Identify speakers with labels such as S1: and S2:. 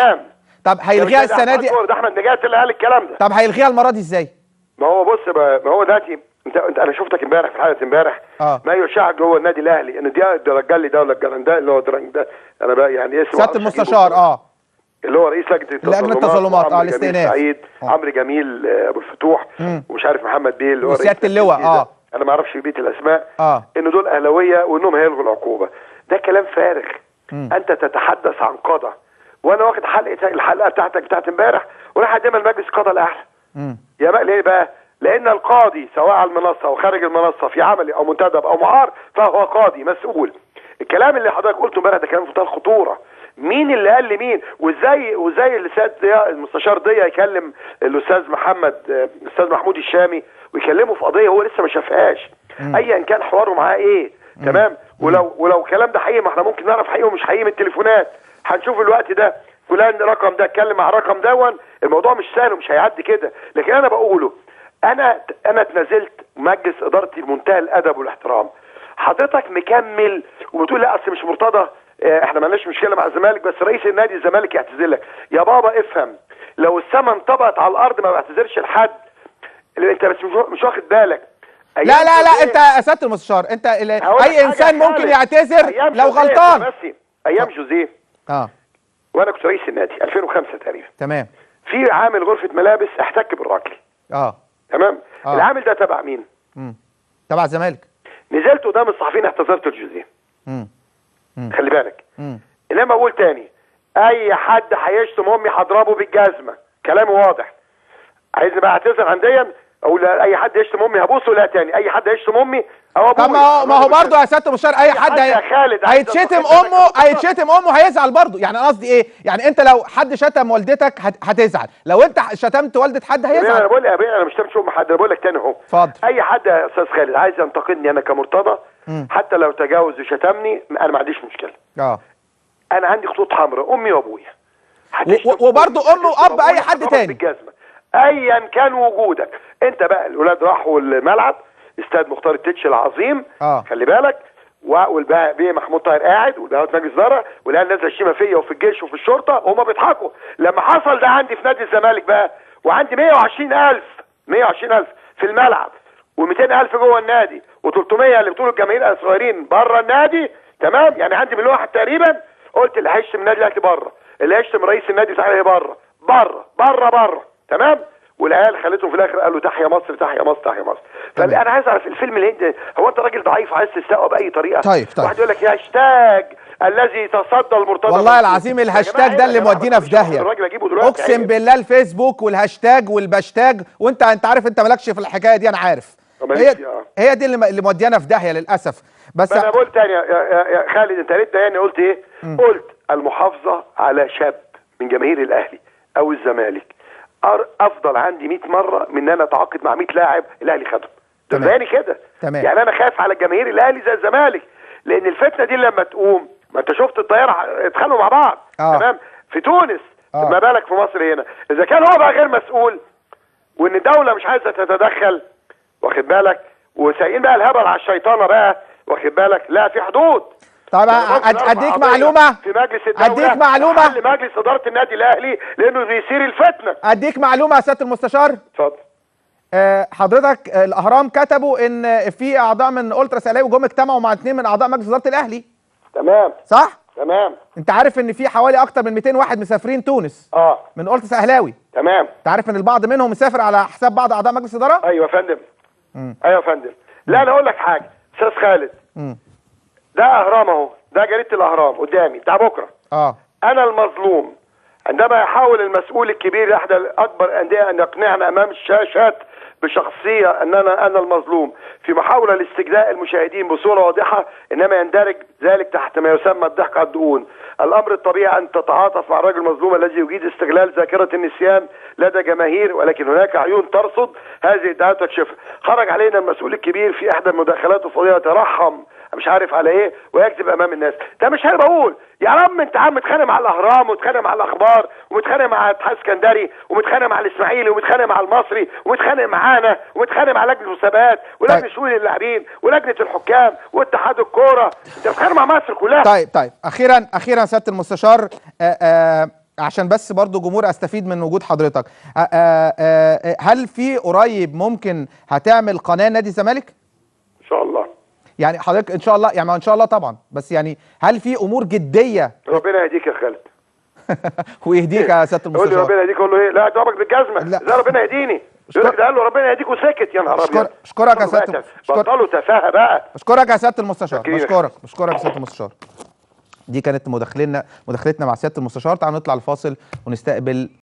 S1: كلام.
S2: طب هيلغيها السنه دي؟
S1: ده احمد نجاة اللي قال الكلام ده.
S2: طب هيلغيها المره دي ازاي؟
S1: ما هو بص بقى، ما هو دلوقتي انت انا شفتك امبارح في حلقه امبارح ما يشاع جوه النادي الاهلي ان ده الرجالي ده ولا الجرنداء اللي هو درنج ده، انا بقى يعني اسمه
S2: سياده المستشار
S1: اللي هو رئيس لجنه التظلمات
S2: الاستئناف،
S1: سعيد عمرو جميل ابو الفتوح ومش عارف محمد بيه اللي هو
S2: وسياده اللواء
S1: انا ما اعرفش بيت الاسماء ان دول اهلاويه وانهم هيلغوا العقوبه. ده كلام فارغ. انت تتحدث عن قضاء، وانا واخد الحلقه بتاعت امبارح وراح اقدمها لمجلس القضاء الاعلى. يا بقى ليه بقى؟ لان القاضي سواء على المنصه او خارج المنصه في عملي او منتدب او معار فهو قاضي مسؤول. الكلام اللي حضرتك قلته امبارح ده كلام في منتهى الخطوره. مين اللي قال لمين؟ وازاي الاستاذ المستشار ضياء يكلم الاستاذ محمود الشامي ويكلمه في قضيه هو لسه ما شافهاش، ايا كان حواره معاه ايه. تمام. ولو الكلام ده حقيقي ما احنا ممكن نعرف حقيقي ومش حقيقي من التليفونات. هنشوف الوقت ده فلان رقم ده اتكلم مع الرقم دون. الموضوع مش سهل ومش هيعدي كده. لكن انا بقوله انا اتنازلت مجلس ادارتي بمنتهى الادب والاحترام. حضرتك مكمل وبتقول لا اصل مش مرتضى، احنا مالناش مشكله مع الزمالك بس رئيس النادي الزمالك يعتذر لك. يا بابا افهم، لو السما انطبقت على الارض ما بعتذرش لحد. انت بس مش واخد بالك.
S2: لا انت يا سياده المستشار انت اي انسان ممكن يعتذر لو غلطان.
S1: بس ايام جوزيه وانا كنت رئيس النادي 2005 تقريبا.
S2: تمام.
S1: في عامل غرفه ملابس احتك بالراجل. تمام. العامل ده تبع مين؟
S2: تبع الزمالك.
S1: نزلت قدام الصحفيين اعتذرت لجوزيه. خلي بالك. انما اقول تاني، اي حد هيشتم امي هضربه بالجزمه. كلامي واضح. عايزني بقى اعتذر عنديا اقول اي حد يشتم امي هبوسه؟ لا تاني، اي حد يشتم امي او ابوه.
S2: طب ما هو برضه يا سياده المستشار اي حد هيتشتم امه هيزعل برضه. يعني انا قصدي ايه؟ يعني انت لو حد شتم والدتك هتزعل، لو انت شتمت والده حد هيزعل.
S1: انا بقول لك انا مش شتمت ام حد، انا بقول لك تاني اهو.
S2: اتفضل.
S1: اي حد يا استاذ خالد عايز ينتقدني انا كمرتضى حتى لو تجاوز وشتمني انا ما عنديش مشكله. انا عندي خطوط حمراء، امي وابويا.
S2: وبرضه ام واب اي حد تاني
S1: بالجزمه ايا كان وجودك. انت بقى الولاد راحوا الملعب استاد مختار التتش العظيم. خلي بالك. والباقي بيه محمود طاهر قاعد والباقي مجلس اداره والعيال نازله الشيمه فيا وفي الجيش وفي الشرطه وهم بيضحكوا. لما حصل ده عندي في نادي الزمالك بقى وعندي 120,000 في الملعب و200,000 جوه النادي و300 اللي بتقولوا الجماهير الصغيرين بره النادي. تمام. يعني عندي مليون واحد تقريبا. قلت اللي هيشتم النادي الاهلي بره، اللي هيشتم رئيس النادي بتاعي بره بره بره بره. تمام. والعيال خليتهم في الاخر قالوا تحيا مصر تحيا مصر تحيا مصر. فانا عايز اعرف الفيلم الهندي هو انت راجل ضعيف عايز تستقوى باي طريقه؟
S2: طيب
S1: واحد يقول لك يا هاشتاج الذي تصدى المرتضى.
S2: والله العظيم الهاشتاج ده اللي مودينا في داهيه. اقسم بالله الفيسبوك والهاشتاج والباشتاج وانت عارف انت مالكش في الحكايه دي. انا عارف هي دي اللي موديانا في داهيه للاسف. بس
S1: انا بقول تاني يا خالد انت ريت يعني قلت ايه؟ قلت المحافظه على شاب من جماهير الاهلي او الزمالك افضل عندي 100 مره من ان انا اتعاقد مع 100 لاعب الاهلي خدهم. ده بياني كده. يعني انا خايف على الجماهير الاهلي زي الزمالك لان الفتنه دي لما تقوم ما انت شفت الطياره اتخانقوا مع بعض. تمام. في تونس. ما بالك في مصر هنا؟ اذا كان هو بقى غير مسؤول وان الدوله مش عايزه تتدخل واخد بالك وسايقين بقى الهبل على الشيطانه بقى واخد بالك. لا في حدود.
S2: طبعا. اديك معلومه
S1: في مجلس الدوله.
S2: اديك معلومه
S1: مجلس اداره النادي الاهلي لانه بيثير الفتنه.
S2: اديك معلومه يا سياده المستشار.
S1: اتفضل.
S2: حضرتك الاهرام كتبوا ان في اعضاء من التراس اهلاوي جم اجتمعوا مع 2 من اعضاء مجلس اداره الاهلي.
S1: تمام.
S2: صح؟
S1: تمام.
S2: انت عارف ان في حوالي اكتر من 200 واحد مسافرين تونس من التراس اهلاوي.
S1: تمام.
S2: انت عارف ان البعض منهم مسافر على حساب بعض اعضاء مجلس اداره؟
S1: ايوه يا فندم. ايوه يا فندم. لا انا اقول لك حاجه استاذ خالد. ده اهرام اهو، ده جريده الاهرام قدامي بتاع بكره. انا المظلوم عندما يحاول المسؤول الكبير احدى اكبر الانديه ان يقنعنا امام الشاشات بشخصيه انا المظلوم في محاوله لاستجلاء المشاهدين بصوره واضحه، انما يندرج ذلك تحت ما يسمى الضحك على الدقون. الامر الطبيعي ان تتعاطف مع الرجل المظلوم الذي يجيد استغلال ذاكره النسيان لدى جماهير، ولكن هناك عيون ترصد هذه الادعاءات وتكشفها. خرج علينا المسؤول الكبير في احدى المداخلات الفضائيه يترحم مش عارف على ايه ويكذب امام الناس. ده مش انا بقول يا عم انت عم متخانق مع الاهرام ومتخانق مع الاخبار ومتخانق مع اتحاد اسكندري ومتخانق مع الاسماعيلي ومتخانق مع المصري ومتخانق معانا ومتخانق مع لجنه المسابقات ولجنه شؤون اللاعبين ولجنه الحكام واتحاد الكوره. انت بتتخانق مع مصر كلها.
S2: طيب اخيرا سياده المستشار عشان بس برضو جمهور استفيد من وجود حضرتك، هل في قريب ممكن هتعمل قناه نادي الزمالك؟
S1: ان شاء الله.
S2: يعني حضرتك ان شاء الله، يعني ان شاء الله طبعا، بس يعني هل في امور جديه؟
S1: ربنا يهديك يا خالد.
S2: ويهديك يا سياده المستشار.
S1: قول لي ربنا يهديك، اقول له ايه؟ لا ضربك بالجزمه، ازاي ربنا يهديني؟ يقول لك ده قال له ربنا يهديك وسكت. يا نهار ابيض.
S2: اشكرك يا سياده،
S1: بطلوا تفاهه بقى.
S2: اشكرك يا سياده المستشار، بشكرك يا سياده المستشار. دي كانت مداخلتنا مع سياده المستشار. تعالوا نطلع الفاصل ونستقبل